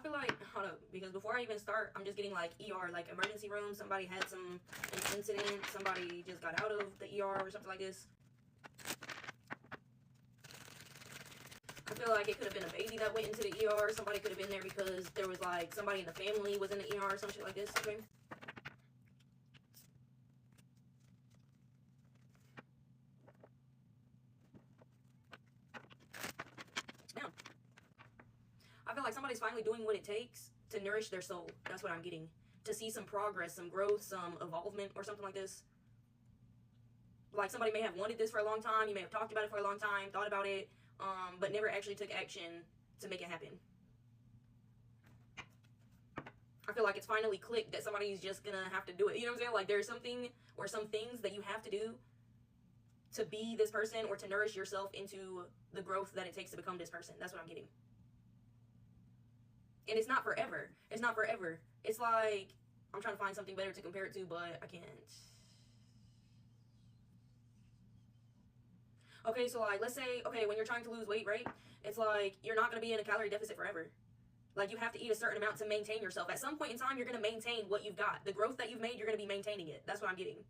feel like, hold up, because before I even start, I'm just getting like ER, like emergency room. Somebody had an incident. Somebody just got out of the ER or something like this. I feel like it could have been a baby that went into the ER. Somebody could have been there because there was like somebody in the family was in the ER or some shit like this. Okay. Now, I feel like somebody's finally doing what it takes to nourish their soul. That's what I'm getting. To see some progress, some growth, some evolvement or something like this. Like somebody may have wanted this for a long time. You may have talked about it for a long time, thought about it, but never actually took action to make it happen. I feel like it's finally clicked that somebody's just gonna have to do it. You know what I'm saying? Like there's something or some things that you have to do to be this person or to nourish yourself into the growth that it takes to become this person. That's what I'm getting. And it's not forever. It's not forever. It's like, I'm trying to find something better to compare it to, but I can't. Okay, so like, let's say, okay, when you're trying to lose weight, right? It's like, you're not going to be in a calorie deficit forever. Like, you have to eat a certain amount to maintain yourself. At some point in time, you're going to maintain what you've got. The growth that you've made, you're going to be maintaining it. That's what I'm getting.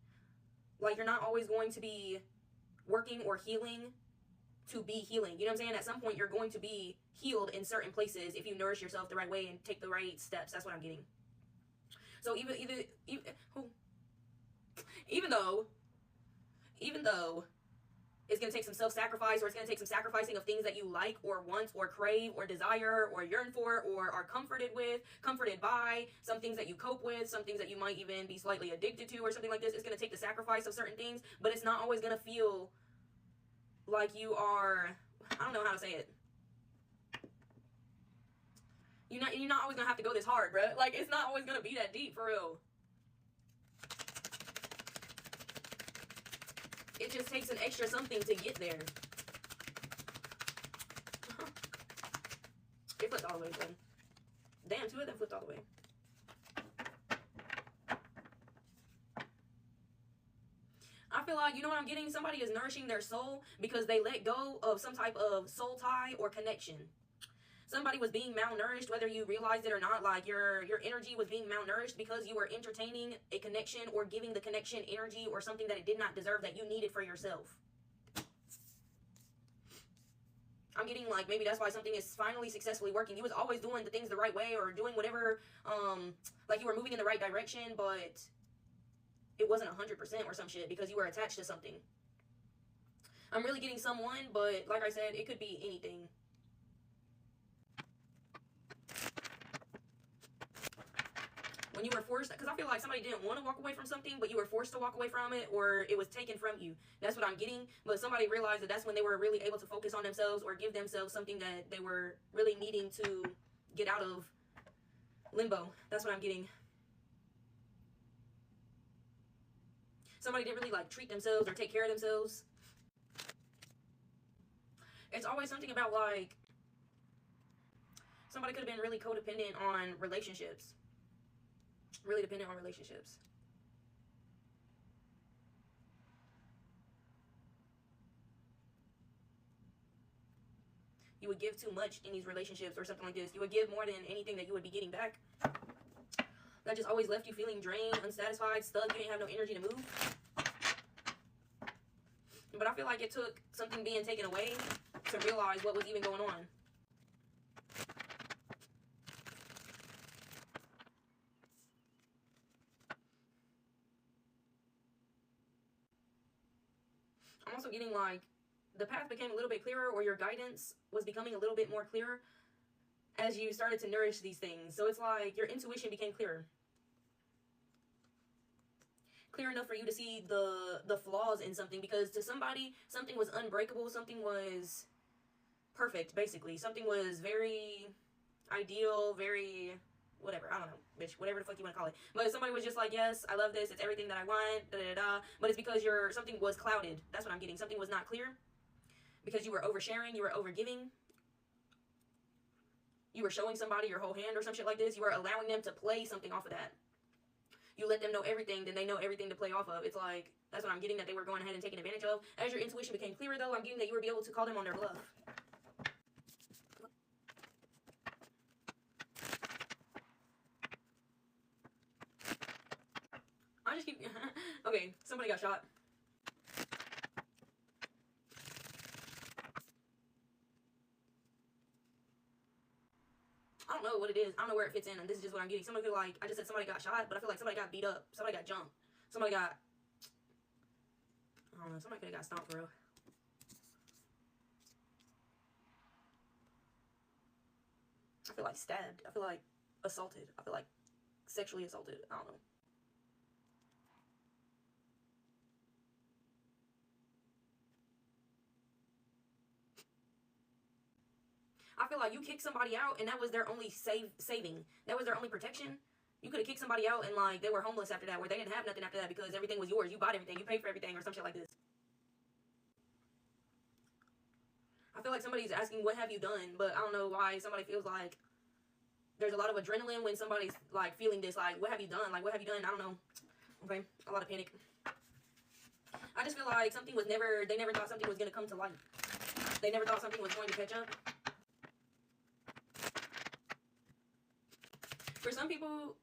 Like, you're not always going to be working or healing to be healing. You know what I'm saying? At some point, you're going to be healed in certain places if you nourish yourself the right way and take the right steps. That's what I'm getting. So even though it's going to take some self-sacrifice, or it's going to take some sacrificing of things that you like or want or crave or desire or yearn for or are comforted by, some things that you cope with, some things that you might even be slightly addicted to or something like this. It's going to take the sacrifice of certain things, but it's not always going to feel like you are, I don't know how to say it. You're not always going to have to go this hard, bro. Like, it's not always going to be that deep, for real. It just takes an extra something to get there. It flipped all the way, then. Damn, 2 of them flipped all the way. I feel like, you know what I'm getting? Somebody is nourishing their soul because they let go of some type of soul tie or connection. Somebody was being malnourished, whether you realized it or not. Like your energy was being malnourished because you were entertaining a connection or giving the connection energy or something that it did not deserve, that you needed for yourself. I'm getting like, maybe that's why something is finally successfully working. You was always doing the things the right way or doing whatever, like you were moving in the right direction, but it wasn't 100% or some shit because you were attached to something. I'm really getting someone, but like I said, it could be anything. When you were forced, because I feel like somebody didn't want to walk away from something, but you were forced to walk away from it, or it was taken from you. That's what I'm getting. But somebody realized that that's when they were really able to focus on themselves or give themselves something that they were really needing to get out of limbo. That's what I'm getting. Somebody didn't really like treat themselves or take care of themselves. It's always something about like, somebody could have been really codependent on relationships. Really dependent on relationships. You would give too much in these relationships or something like this. You would give more than anything that you would be getting back. That just always left you feeling drained, unsatisfied, stuck. You didn't have no energy to move. But I feel like it took something being taken away to realize what was even going on. I'm also getting like the path became a little bit clearer, or your guidance was becoming a little bit more clearer as you started to nourish these things. So it's like your intuition became clearer. Clear enough for you to see the flaws in something, because to somebody, something was unbreakable, something was perfect, basically. Something was very ideal, very whatever, I don't know, bitch, whatever the fuck you want to call it. But somebody was just like, yes, I love this, it's everything that I want, da da da. But it's because something was clouded. That's what I'm getting. Something was not clear because you were oversharing, you were overgiving. You were showing somebody your whole hand or some shit like this. You were allowing them to play something off of that. You let them know everything, then they know everything to play off of. It's like, that's what I'm getting, that they were going ahead and taking advantage of. As your intuition became clearer, though, I'm getting that you would be able to call them on their bluff. keep... Okay, somebody got shot. I don't know what it is. I don't know where it fits in, and this is just what I'm getting. Somebody could, like, I just said somebody got shot, but I feel like somebody got beat up. Somebody got jumped. Somebody got... I don't know. Somebody could have got stomped for real. I feel like stabbed. I feel like assaulted. I feel like sexually assaulted. I don't know. I feel like you kicked somebody out and that was their only saving. That was their only protection. You could have kicked somebody out and, like, they were homeless after that, where they didn't have nothing after that because everything was yours. You bought everything. You paid for everything or some shit like this. I feel like somebody's asking, what have you done? But I don't know why somebody feels like there's a lot of adrenaline when somebody's, like, feeling this. Like, what have you done? Like, what have you done? I don't know. Okay? A lot of panic. I just feel like something was never... They never thought something was going to come to light. They never thought something was going to catch up. For some people,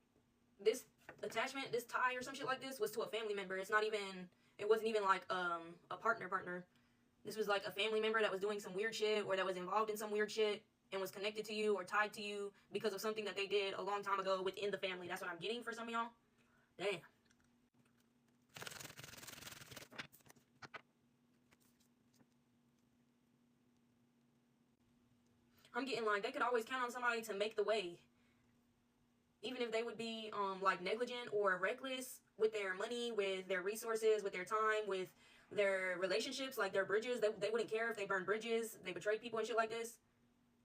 this attachment, this tie or some shit like this was to a family member. It's not even... It wasn't even, like, a partner. This was like a family member that was doing some weird shit or that was involved in some weird shit and was connected to you or tied to you because of something that they did a long time ago within the family. That's what I'm getting for some of y'all. Damn. I'm getting, like, they could always count on somebody to make the way. Even if they would be, like, negligent or reckless with their money, with their resources, with their time, with their relationships, like their bridges. They wouldn't care if they burned bridges, they betrayed people and shit like this.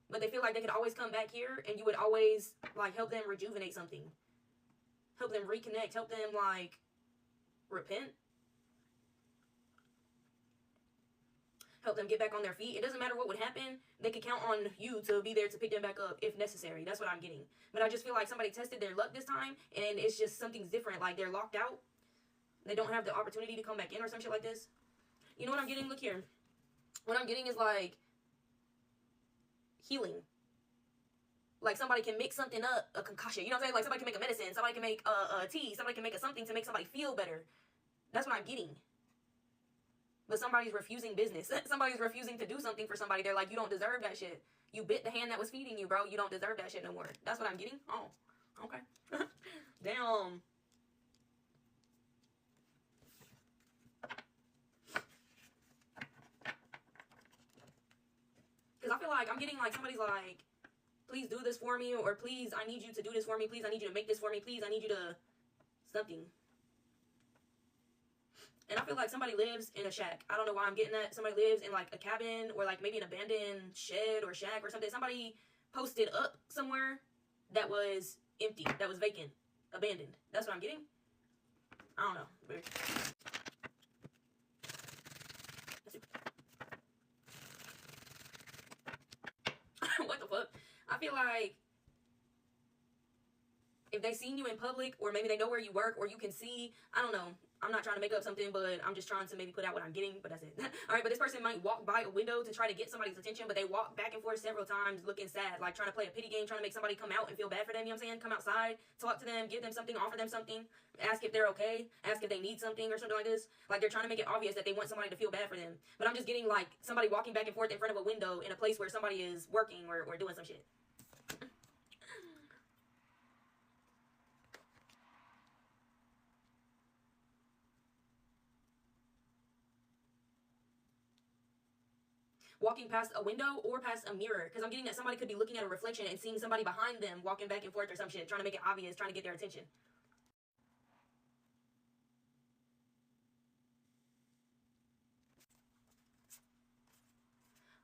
But they feel like they could always come back here and you would always, like, help them rejuvenate something. Help them reconnect. Help them, like, repent. Help them get back on their feet. It doesn't matter what would happen. They could count on you to be there to pick them back up if necessary. That's what I'm getting. But I just feel like somebody tested their luck this time and it's just something's different. Like, they're locked out. They don't have the opportunity to come back in or some shit like this. You know what I'm getting? Look here. What I'm getting is, like, healing. Like, somebody can mix something up, a concoction. You know what I'm saying? Like, somebody can make a medicine. Somebody can make a tea. Somebody can make a something to make somebody feel better. That's what I'm getting. But somebody's refusing business. Somebody's refusing to do something for somebody. They're like, you don't deserve that shit. You bit the hand that was feeding you, bro. You don't deserve that shit no more. That's what I'm getting? Oh, okay. Damn. Because I feel like I'm getting, like, somebody's like, please do this for me, or please, I need you to do this for me, please, I need you to make this for me, please, I need you to something. And I feel like somebody lives in a shack. I don't know why I'm getting that. Somebody lives in, like, a cabin or, like, maybe an abandoned shed or shack or something. Somebody posted up somewhere that was empty, that was vacant, abandoned. That's what I'm getting. I don't know. What the fuck? I feel like if they seen you in public, or maybe they know where you work, or you can see, I don't know. I'm not trying to make up something, but I'm just trying to maybe put out what I'm getting, but that's it. Alright, but this person might walk by a window to try to get somebody's attention, but they walk back and forth several times looking sad, like trying to play a pity game, trying to make somebody come out and feel bad for them, you know what I'm saying? Come outside, talk to them, give them something, offer them something, ask if they're okay, ask if they need something or something like this. Like, they're trying to make it obvious that they want somebody to feel bad for them. But I'm just getting, like, somebody walking back and forth in front of a window in a place where somebody is working or doing some shit. Walking past a window or past a mirror, because I'm getting that somebody could be looking at a reflection and seeing somebody behind them walking back and forth or some shit, trying to make it obvious, trying to get their attention.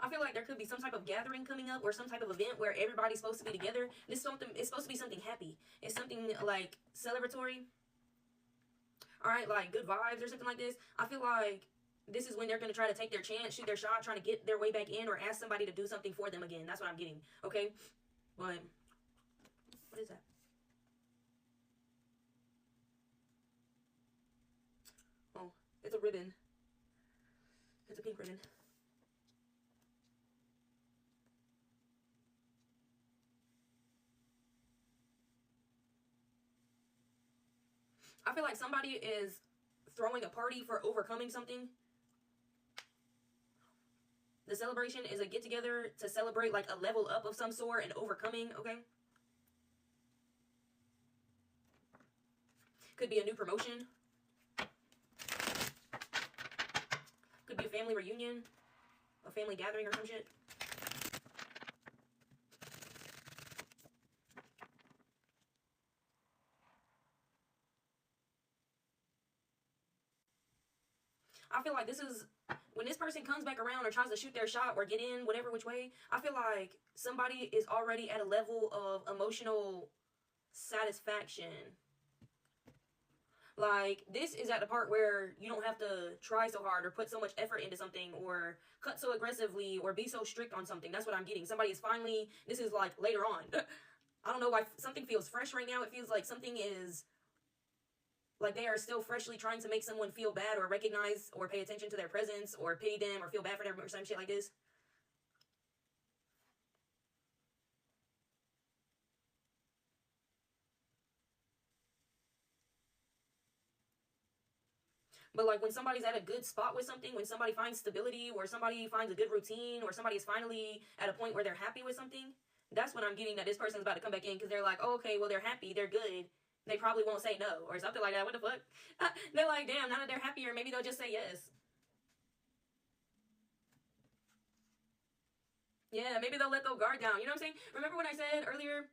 I feel like there could be some type of gathering coming up or some type of event where everybody's supposed to be together. This something, it's supposed to be something happy. It's something, like, celebratory. Alright, like, good vibes or something like this. I feel like this is when they're going to try to take their chance, shoot their shot, trying to get their way back in, or ask somebody to do something for them again. That's what I'm getting. Okay? But, what is that? Oh, it's a ribbon. It's a pink ribbon. I feel like somebody is throwing a party for overcoming something. The celebration is a get-together to celebrate like a level up of some sort and overcoming, okay? Could be a new promotion. Could be a family reunion, a family gathering or some shit. I feel like this is, when this person comes back around or tries to shoot their shot or get in, whatever which way, I feel like somebody is already at a level of emotional satisfaction. Like, this is at the part where you don't have to try so hard or put so much effort into something or cut so aggressively or be so strict on something. That's what I'm getting. Somebody is finally, this is like later on. I don't know why something feels fresh right now. It feels like something is, like they are still freshly trying to make someone feel bad or recognize or pay attention to their presence or pity them or feel bad for them or some shit like this. But like when somebody's at a good spot with something, when somebody finds stability or somebody finds a good routine or somebody is finally at a point where they're happy with something, that's when I'm getting that this person's about to come back in because they're like, oh, okay, well, they're happy, they're good. They probably won't say no or something like that. What the fuck? They're like, damn, now that they're happier, maybe they'll just say yes. Yeah, maybe they'll let their guard down. You know what I'm saying? Remember when I said earlier,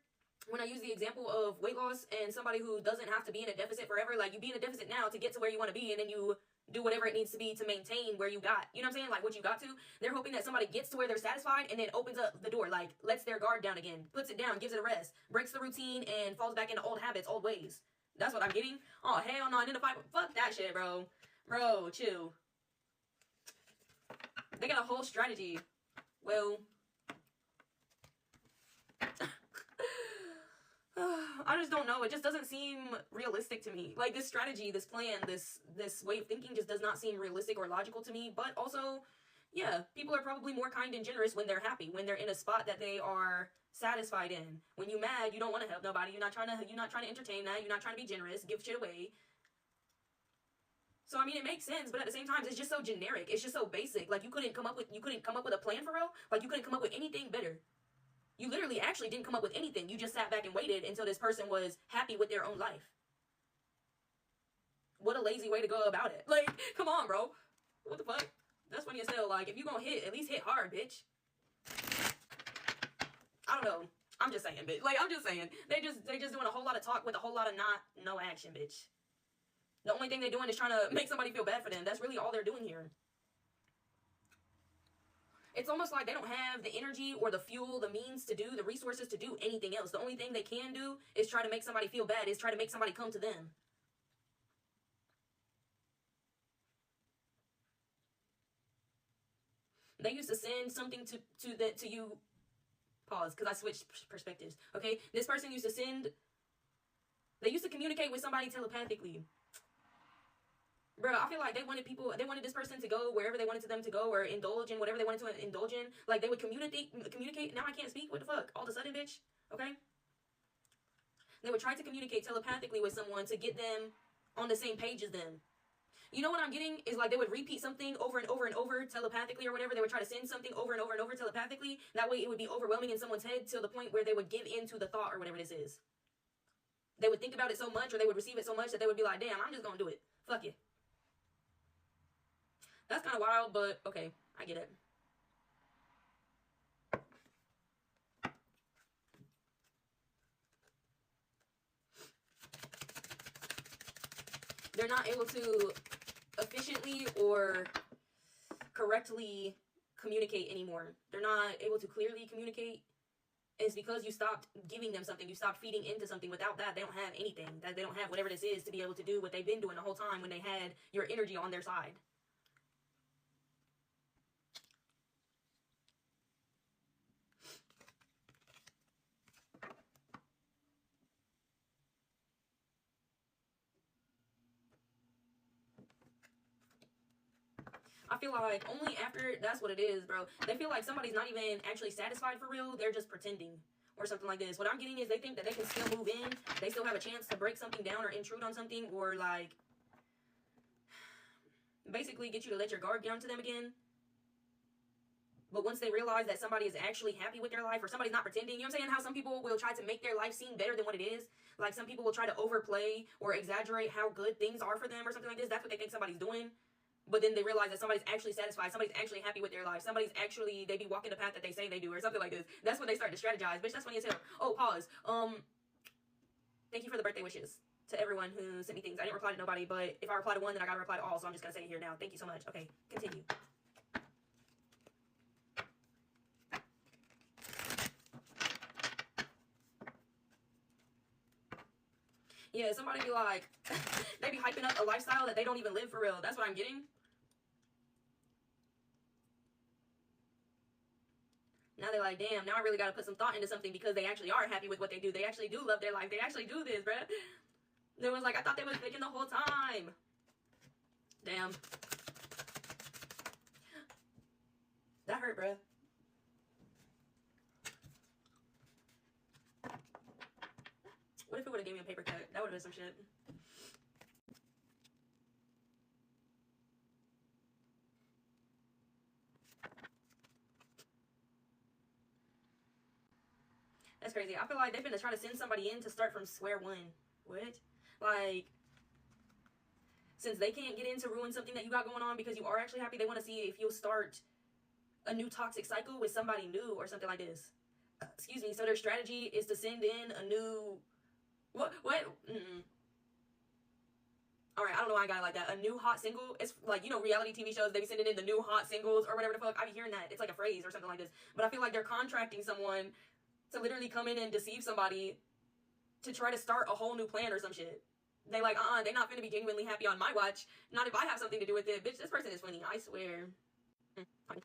when I used the example of weight loss and somebody who doesn't have to be in a deficit forever, like you be in a deficit now to get to where you want to be, and then you do whatever it needs to be to maintain where you got. You know what I'm saying? Like what you got to. They're hoping that somebody gets to where they're satisfied and then opens up the door, like lets their guard down again, puts it down, gives it a rest, breaks the routine, and falls back into old habits, old ways. That's what I'm getting. Oh, hell no, identify. Fuck that shit, bro. Bro, chill. They got a whole strategy. Well, I just don't know. It just doesn't seem realistic to me. Like this strategy, this plan, this way of thinking just does not seem realistic or logical to me. But also, yeah, people are probably more kind and generous when they're happy, when they're in a spot that they are satisfied in. When you mad, you don't want to help nobody. You're not trying to entertain that. You're not trying to be generous, give shit away. So I mean, it makes sense, but at the same time, it's just so generic. It's just so basic. Like you couldn't come up with a plan for real. Like you couldn't come up with anything better. You literally actually didn't come up with anything. You just sat back and waited until this person was happy with their own life. What a lazy way to go about it. Like, come on, bro. What the fuck? That's funny as hell. Like, if you gonna hit, at least hit hard, bitch. I don't know. I'm just saying, bitch. Like, I'm just saying. They just doing a whole lot of talk with a whole lot of no action, bitch. The only thing they're doing is trying to make somebody feel bad for them. That's really all they're doing here. It's almost like they don't have the energy or the fuel, the means to do, the resources to do anything else. The only thing they can do is try to make somebody feel bad, is try to make somebody come to them. They used to send something to you. Pause, because I switched perspectives. Okay, this person used to send. They used to communicate with somebody telepathically. Bro, I feel like they wanted this person to go wherever they wanted them to go or indulge in whatever they wanted to indulge in. Like, they would communicate. Now I can't speak. What the fuck? All of a sudden, bitch. Okay? They would try to communicate telepathically with someone to get them on the same page as them. You know what I'm getting? Is like they would repeat something over and over and over telepathically or whatever. They would try to send something over and over and over telepathically. That way it would be overwhelming in someone's head to the point where they would give in to the thought or whatever this is. They would think about it so much or they would receive it so much that they would be like, damn, I'm just going to do it. Fuck it. That's kind of wild, but okay, I get it. They're not able to efficiently or correctly communicate anymore. They're not able to clearly communicate. It's because you stopped giving them something. You stopped feeding into something. Without that, they don't have anything. That they don't have whatever this is to be able to do what they've been doing the whole time when they had your energy on their side. I feel like only after, that's what it is, bro. They feel like somebody's not even actually satisfied for real. They're just pretending. or something like this. What I'm getting is they think that they can still move in. They still have a chance to break something down or intrude on something, or like basically get you to let your guard down to them again. But once they realize that somebody is actually happy with their life, or somebody's not pretending, you know what I'm saying? How some people will try to make their life seem better than what it is. Like some people will try to overplay or exaggerate how good things are for them or something like this. That's what they think somebody's doing. But then they realize that somebody's actually satisfied. Somebody's actually happy with their life. Somebody's actually, they be walking the path that they say they do or something like this. That's when they start to strategize. Bitch, that's funny as hell. Oh, pause. Thank you for the birthday wishes to everyone who sent me things. I didn't reply to nobody, but if I reply to one, then I gotta reply to all. So I'm just gonna say it here now. Thank you so much. Okay, continue. Yeah, somebody be like, they be hyping up a lifestyle that they don't even live for real. That's what I'm getting. Now they're like, damn, now I really got to put some thought into something because they actually are happy with what they do. They actually do love their life. They actually do this, bruh. They was like, I thought they was faking the whole time. Damn. That hurt, bruh. What if it would have gave me a paper cut? That would have been some shit. That's crazy. I feel like they've been trying to send somebody in to start from square one. What? Like, since they can't get in to ruin something that you got going on because you are actually happy, they want to see if you'll start a new toxic cycle with somebody new or something like this. Excuse me. So their strategy is to send in a new... What? Alright, I don't know why I got it like that. A new hot single. It's like, you know, reality TV shows, they be sending in the new hot singles or whatever the fuck. I be hearing that. It's like a phrase or something like this. But I feel like they're contracting someone to literally come in and deceive somebody to try to start a whole new plan or some shit. They like, they're not gonna be genuinely happy on my watch. Not if I have something to do with it. Bitch, this person is funny. I swear. Funny.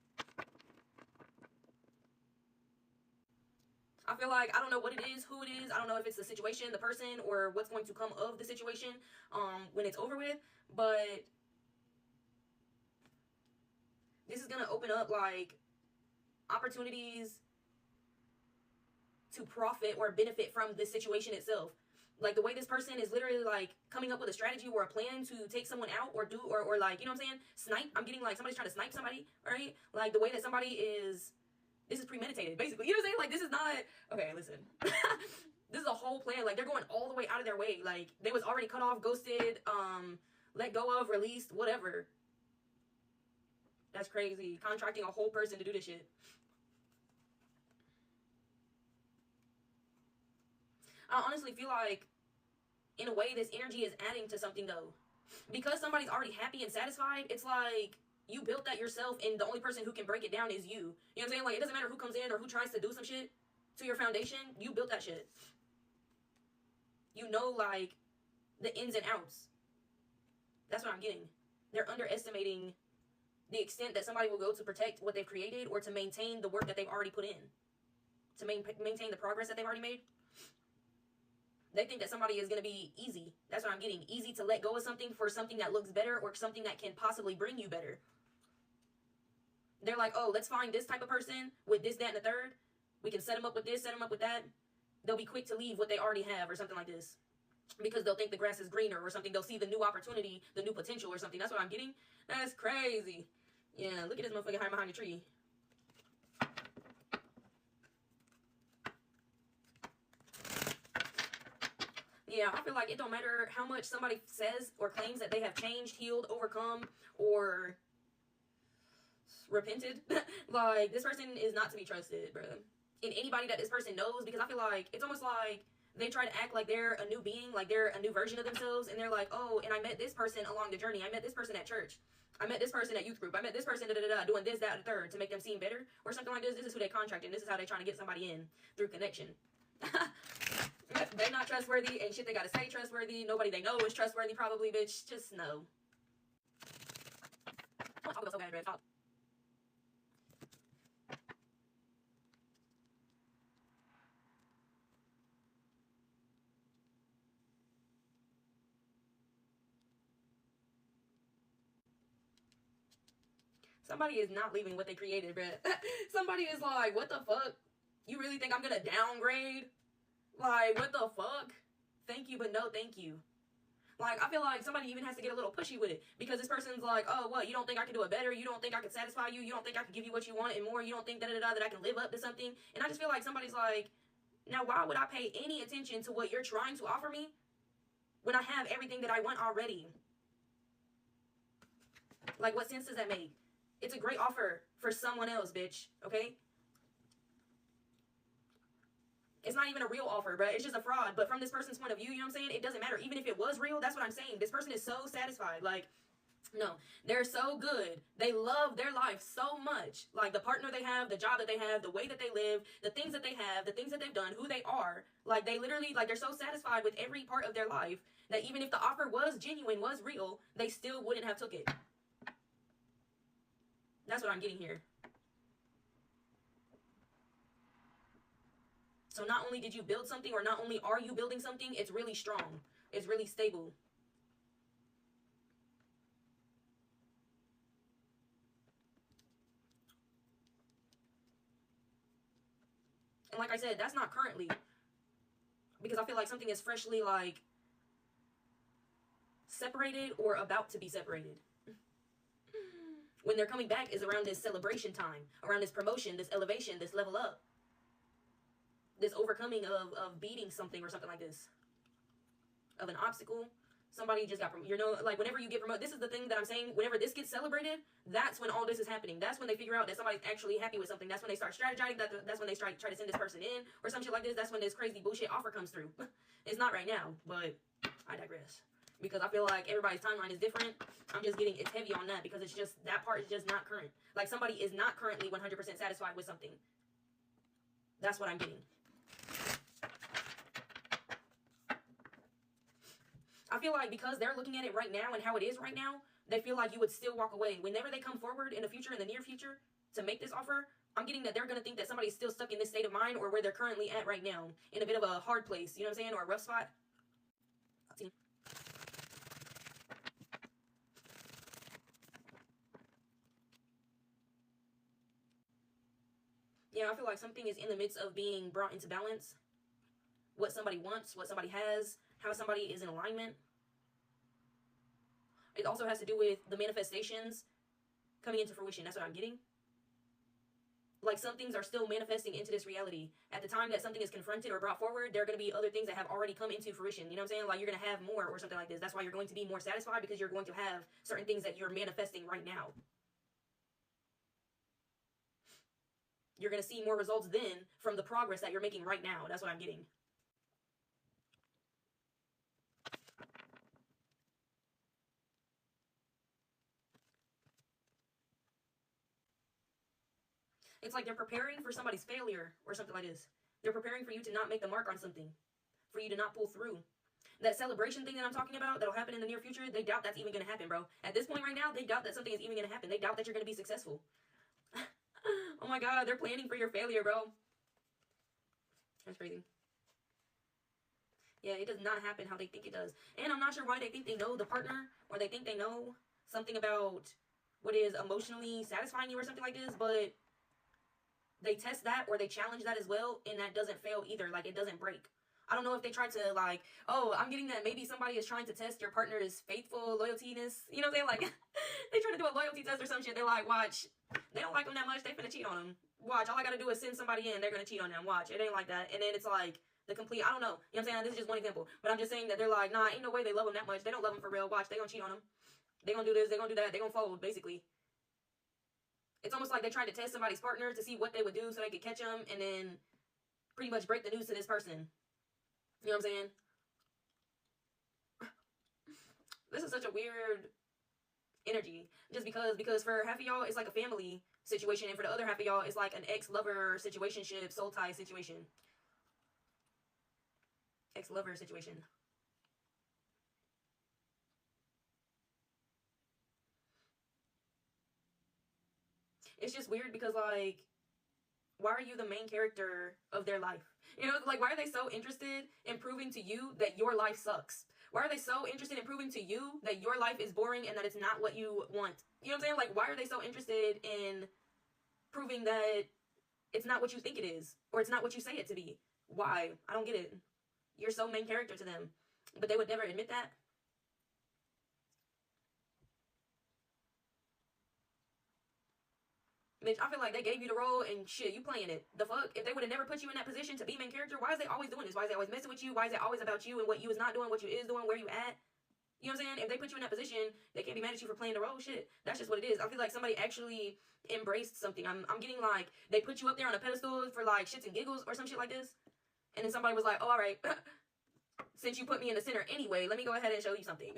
I feel like, I don't know what it is, who it is. I don't know if it's the situation, the person, or what's going to come of the situation when it's over with. But this is going to open up, like, opportunities to profit or benefit from this situation itself. Like, the way this person is literally, like, coming up with a strategy or a plan to take someone out or do, or like, you know what I'm saying? Snipe. I'm getting, like, somebody's trying to snipe somebody, right? Like, the way that somebody is... This is premeditated, basically. You know what I'm saying? Like, this is not... Okay, listen. This is a whole plan. Like, they're going all the way out of their way. Like, they was already cut off, ghosted, let go of, released, whatever. That's crazy. Contracting a whole person to do this shit. I honestly feel like, in a way, this energy is adding to something, though. Because somebody's already happy and satisfied, it's like... You built that yourself, and the only person who can break it down is you. You know what I'm saying? Like, it doesn't matter who comes in or who tries to do some shit to your foundation. You built that shit. You know, like, the ins and outs. That's what I'm getting. They're underestimating the extent that somebody will go to protect what they've created or to maintain the work that they've already put in. To maintain the progress that they've already made. They think that somebody is going to be easy. That's what I'm getting. Easy to let go of something for something that looks better or something that can possibly bring you better. They're like, oh, let's find this type of person with this, that, and the third. We can set them up with this, set them up with that. They'll be quick to leave what they already have or something like this. Because they'll think the grass is greener or something. They'll see the new opportunity, the new potential or something. That's what I'm getting. That's crazy. Yeah, look at this motherfucker hiding behind the tree. Yeah, I feel like it don't matter how much somebody says or claims that they have changed, healed, overcome, or... repented. Like, this person is not to be trusted, bro. And anybody that this person knows, because I feel like it's almost like they try to act like they're a new being, like they're a new version of themselves, and they're like, oh, and I met this person along the journey. I met this person at church. I met this person at youth group. I met this person doing this, that, and the third to make them seem better or something like this. This is who they contracted. This is how they're trying to get somebody in through connection. They're not trustworthy, and shit they gotta say trustworthy. Nobody they know is trustworthy, probably, bitch. Just no. Oh, I'll go so bad, bro. Stop. Somebody is not leaving what they created, bruh. Somebody is like, what the fuck? You really think I'm gonna downgrade? Like, what the fuck? Thank you, but no thank you. Like, I feel like somebody even has to get a little pushy with it. Because this person's like, oh, what, you don't think I can do it better? You don't think I can satisfy you? You don't think I can give you what you want and more? You don't think da-da-da-da that I can live up to something? And I just feel like somebody's like, now why would I pay any attention to what you're trying to offer me when I have everything that I want already? Like, what sense does that make? It's a great offer for someone else, bitch, okay? It's not even a real offer, but it's just a fraud. But from this person's point of view, you know what I'm saying? It doesn't matter. Even if it was real, that's what I'm saying. This person is so satisfied. Like, no, they're so good. They love their life so much. Like, the partner they have, the job that they have, the way that they live, the things that they have, the things that they've done, who they are. Like, they literally, like, they're so satisfied with every part of their life that even if the offer was genuine, was real, they still wouldn't have took it. That's what I'm getting here. So not only did you build something, or not only are you building something, it's really strong. It's really stable. And like I said, that's not currently. Because I feel like something is freshly, like, separated or about to be separated. When they're coming back is around this celebration time, around this promotion, this elevation, this level up. This overcoming of beating something or something like this. Of an obstacle. Somebody just got promoted. You know, like, whenever you get promoted, this is the thing that I'm saying. Whenever this gets celebrated, that's when all this is happening. That's when they figure out that somebody's actually happy with something. That's when they start strategizing. That's when they try to send this person in or some shit like this. That's when this crazy bullshit offer comes through. It's not right now, but I digress. Because I feel like everybody's timeline is different. I'm just getting, it's heavy on that because it's just, that part is just not current. Like, somebody is not currently 100% satisfied with something. That's what I'm getting. I feel like because they're looking at it right now and how it is right now, they feel like you would still walk away. Whenever they come forward in the future, in the near future, to make this offer, I'm getting that they're going to think that somebody's still stuck in this state of mind or where they're currently at right now. In a bit of a hard place, you know what I'm saying? Or a rough spot. See? Yeah, I feel like something is in the midst of being brought into balance. What somebody wants, what somebody has, how somebody is in alignment. It also has to do with the manifestations coming into fruition. That's what I'm getting. Like, some things are still manifesting into this reality. At the time that something is confronted or brought forward, there are going to be other things that have already come into fruition. You know what I'm saying? Like, you're going to have more or something like this. That's why you're going to be more satisfied, because you're going to have certain things that you're manifesting right now. You're going to see more results then from the progress that you're making right now. That's what I'm getting. It's like they're preparing for somebody's failure or something like this. They're preparing for you to not make the mark on something, for you to not pull through. That celebration thing that I'm talking about that'll happen in the near future, they doubt that's even going to happen, bro. At this point right now, they doubt that something is even going to happen. They doubt that you're going to be successful. Oh my God, they're planning for your failure, bro. That's crazy. Yeah, it does not happen how they think it does. And I'm not sure why they think they know the partner, or they think they know something about what is emotionally satisfying you or something like this, but they test that or they challenge that as well, and that doesn't fail either. Like, it doesn't break. I don't know if they try to, like, oh, I'm getting that maybe somebody is trying to test your partner's faithful loyaltiness. You know what I'm saying? Like, they try to do a loyalty test or some shit. They're like, watch, they don't like them that much. They finna cheat on them. Watch, all I gotta do is send somebody in. They're gonna cheat on them. Watch, it ain't like that. And then it's like the complete, I don't know. You know what I'm saying? This is just one example. But I'm just saying that they're like, nah, ain't no way they love them that much. They don't love them for real. Watch, they gonna cheat on them. They gonna do this. They gonna do that. They gonna fold, basically. It's almost like they tried to test somebody's partner to see what they would do so they could catch them, and then pretty much break the news to this person. You know what I'm saying? This is such a weird energy. Just because for half of y'all, it's like a family situation, and for the other half of y'all, it's like an ex-lover situationship, soul tie situation. Ex-lover situation. It's just weird because, like, why are you the main character of their life? You know, like, why are they so interested in proving to you that your life sucks? Why are they so interested in proving to you that your life is boring and that it's not what you want? You know what I'm saying? Like, why are they so interested in proving that it's not what you think it is, or it's not what you say it to be. Why? I don't get it. You're so main character to them, but they would never admit that. Bitch, I feel like they gave you the role and shit, you playing it. The fuck? If they would have never put you in that position to be main character, why is they always doing this? Why is they always messing with you? Why is it always about you and what you is not doing, what you is doing, where you at? You know what I'm saying? If they put you in that position, they can't be mad at you for playing the role. Shit, that's just what it is. I feel like somebody actually embraced something. I'm getting like, they put you up there on a pedestal for like shits and giggles or some shit like this. And then somebody was like, oh, all right, since you put me in the center anyway, let me go ahead and show you something.